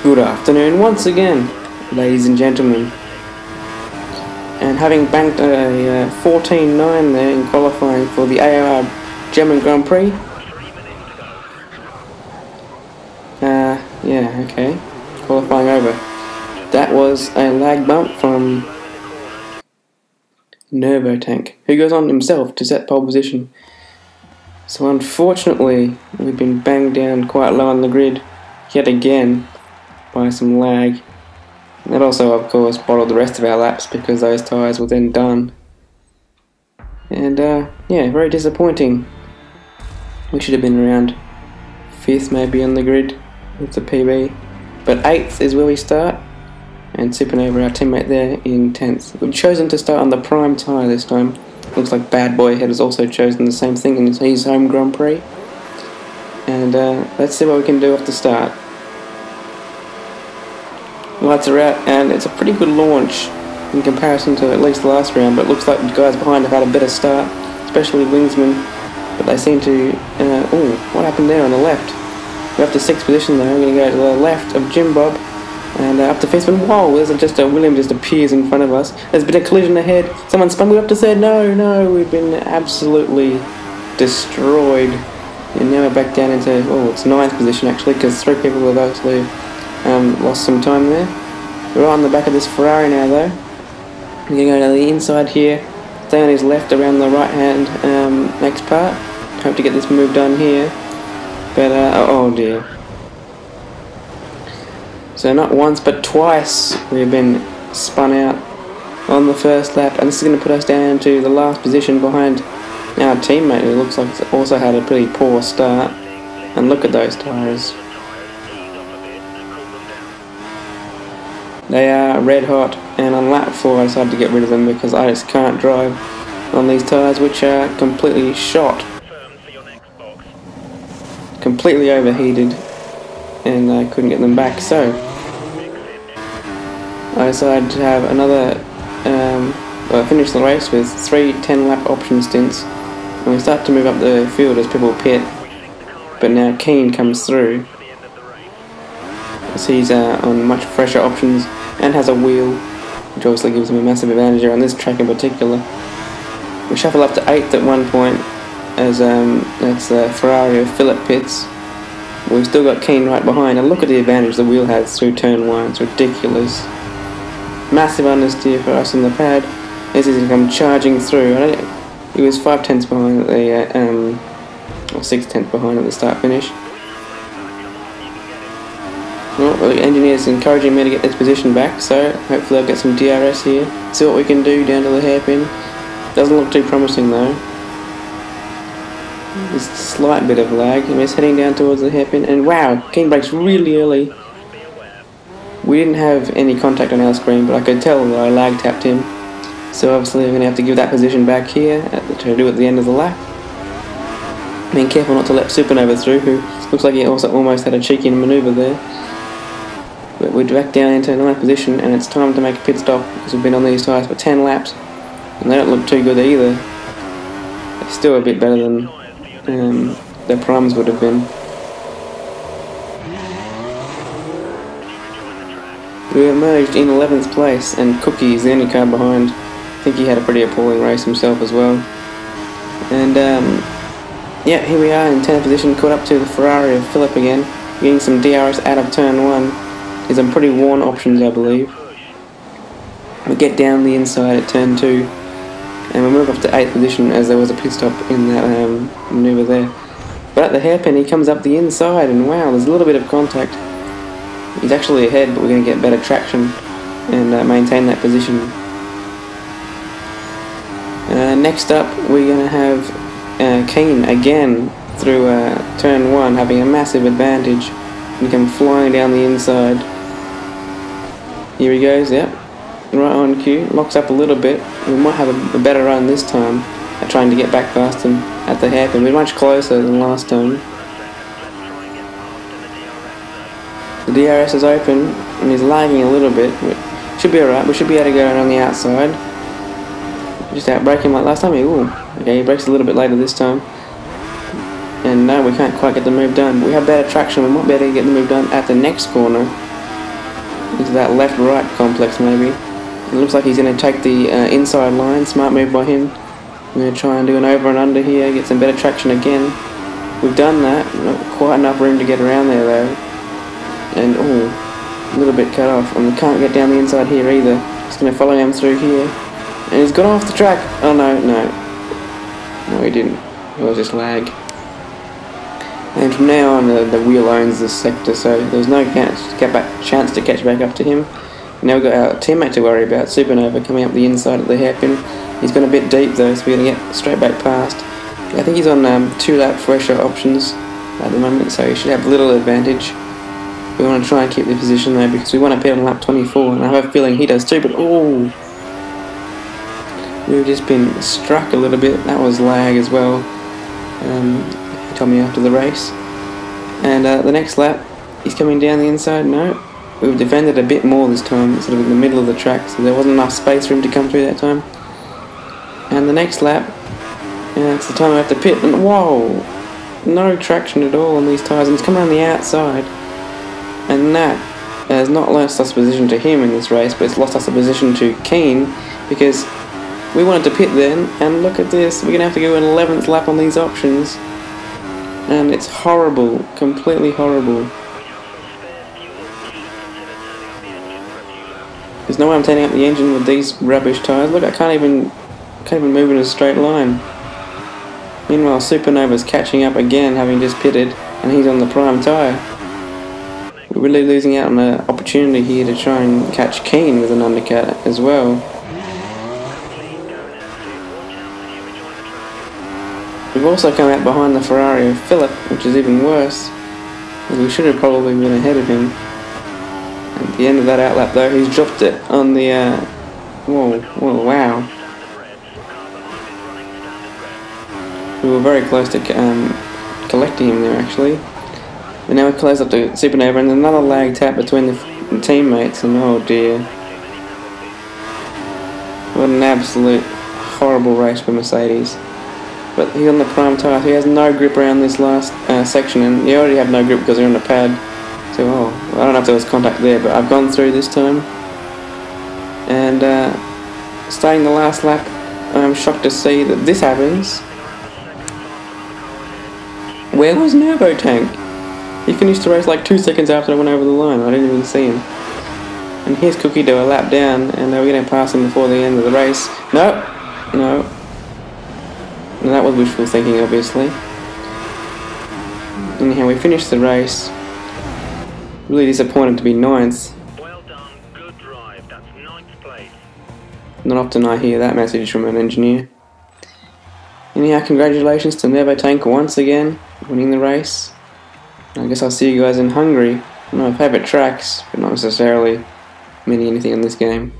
Good afternoon once again, ladies and gentlemen. And having banked a 14.9 there in qualifying for the AOR German Grand Prix. Yeah, okay. Qualifying over. That was a lag bump from Tank, who goes on himself to set pole position. So unfortunately, we've been banged down quite low on the grid yet again by some lag. That also, of course, bottled the rest of our laps because those tyres were then done. And yeah, very disappointing. We should have been around 5th maybe on the grid with the PB. But 8th is where we start, and sipping over our teammate there in 10th. We've chosen to start on the prime tyre this time. Looks like Bad Boy Head has also chosen the same thing in his home Grand Prix. And let's see what we can do off the start. Lights are out, and it's a pretty good launch in comparison to at least last round, but it looks like the guys behind have had a better start, especially Wingsman. But they seem to... oh, what happened there on the left? We're up to 6th position though. We're going to go to the left of Jim Bob. And up to 5th, and whoa, there's just a William just appears in front of us. There's been a collision ahead. Someone spun me up to 3rd. No, we've been absolutely destroyed. And now we're back down into, oh, it's 9th position actually, because 3 people have actually lost some time there. We're on the back of this Ferrari now though. We're going to go to the inside here. Stay on his left around the right hand next part. Hope to get this move done here. But, oh dear. So not once but twice we've been spun out on the first lap, and this is going to put us down to the last position behind our teammate, who looks like it's also had a pretty poor start. And look at those tyres. They are red hot, and on lap 4 I decided to get rid of them because I just can't drive on these tyres, which are completely shot. Completely overheated, and I couldn't get them back, so I decided to have another finish the race with 3 10-lap option stints, and we start to move up the field as people pit. But now Keane comes through as he's on much fresher options and has a wheel, which obviously gives him a massive advantage on this track in particular. We shuffle up to 8th at one point as that's the Ferrari of Philip pits. We've still got Keane right behind, and look at the advantage the wheel has through turn 1. It's ridiculous. Massive understeer for us on the pad. As he's going to come charging through. He was 5/10 behind at the or 6/10 behind at the start finish. Well, the engineer's encouraging me to get this position back, so hopefully I'll get some DRS here. See what we can do down to the hairpin. Doesn't look too promising though. There's a slight bit of lag, and he's heading down towards the hairpin, and wow, King brakes really early. We didn't have any contact on our screen, but I could tell that I lag tapped him. So obviously we're going to have to give that position back here to do at the end of the lap. Being careful not to let Supernova through, who looks like he also almost had a cheeky manoeuvre there. But we're back down into 9th position, and it's time to make a pit stop because we've been on these tyres for 10 laps, and they don't look too good either. They're still a bit better than their primes would have been. We emerged in 11th place, and Cookie is the only car behind. I think he had a pretty appalling race himself as well. And yeah, here we are in 10th position, caught up to the Ferrari of Philip again, getting some DRS out of turn 1. There's some pretty worn options, I believe. We get down the inside at turn 2, and we move up to 8th position as there was a pit stop in that manoeuvre there. But at the hairpin he comes up the inside, and wow, there's a little bit of contact. He's actually ahead, but we're going to get better traction and maintain that position. Next up we're going to have Keane again through turn 1, having a massive advantage. He come flying down the inside. Here he goes, yep. Right on cue, locks up a little bit. We might have a better run this time at trying to get back past him at the hairpin. We're much closer than last time. The DRS is open and he's lagging a little bit. Should be alright, we should be able to go around the outside. Just outbrake him like last time. Ooh, okay, he brakes a little bit later this time. And no, we can't quite get the move done. We have better traction, we might be able to get the move done at the next corner. into that left-right complex maybe. It looks like he's going to take the inside line. Smart move by him. I'm going to try and do an over and under here, get some better traction again. We've done that. Not quite enough room to get around there though. And a little bit cut off. And we can't get down the inside here either. Just going to follow him through here. And he's gone off the track. Oh no, no. No, he didn't. It was just lag. And from now on, the wheel owns this sector, so there's no chance to catch back up to him. Now we've got our teammate to worry about, Supernova, coming up the inside of the hairpin. He's gone a bit deep though, so we're going to get straight back past. I think he's on 2-lap fresher options at the moment, so he should have little advantage. We want to try and keep the position though, because we want to pit on lap 24, and I have a feeling he does too, but we've just been struck a little bit. That was lag as well. He told me after the race. And the next lap, he's coming down the inside. No, we've defended a bit more this time, sort of in the middle of the track, so there wasn't enough space for him to come through that time. And the next lap, it's the time I have to pit, and whoa, no traction at all on these tyres, and he's coming on the outside. And that has not lost us position to him in this race, but it's lost us a position to Keane, because we wanted to pit then, and look at this, we're going to have to go an 11th lap on these options. And it's horrible, completely horrible. There's no way I'm turning up the engine with these rubbish tyres. Look, I can't even move in a straight line. Meanwhile, Supernova's catching up again, having just pitted, and he's on the prime tyre. We're really losing out on an opportunity here to try and catch Keane with an undercut as well. We've also come out behind the Ferrari of Philip, which is even worse. We should have probably been ahead of him. At the end of that outlap though, he's dropped it on the whoa, wow. We were very close to collecting him there actually. But now we're close up to Supernova, and another lag tap between the teammates, and oh dear. What an absolute horrible race for Mercedes. But he's on the prime tyre, so he has no grip around this last section, and you already have no grip because you're on the pad. So, I don't know if there was contact there, but I've gone through this time. And starting the last lap, I'm shocked to see that this happens. Where was Nervo Tank? He finished the race like 2 seconds after I went over the line. I didn't even see him. And here's Cookie to a lap down, and we're going to pass him before the end of the race. No, no. And that was wishful thinking, obviously. Anyhow, we finished the race. Really disappointed to be 9th. Well done, good drive. That's 9th place. Not often I hear that message from an engineer. Anyhow, congratulations to Nervo Tank once again, winning the race. I guess I'll see you guys in Hungary. One of my favourite tracks, but not necessarily meaning anything in this game.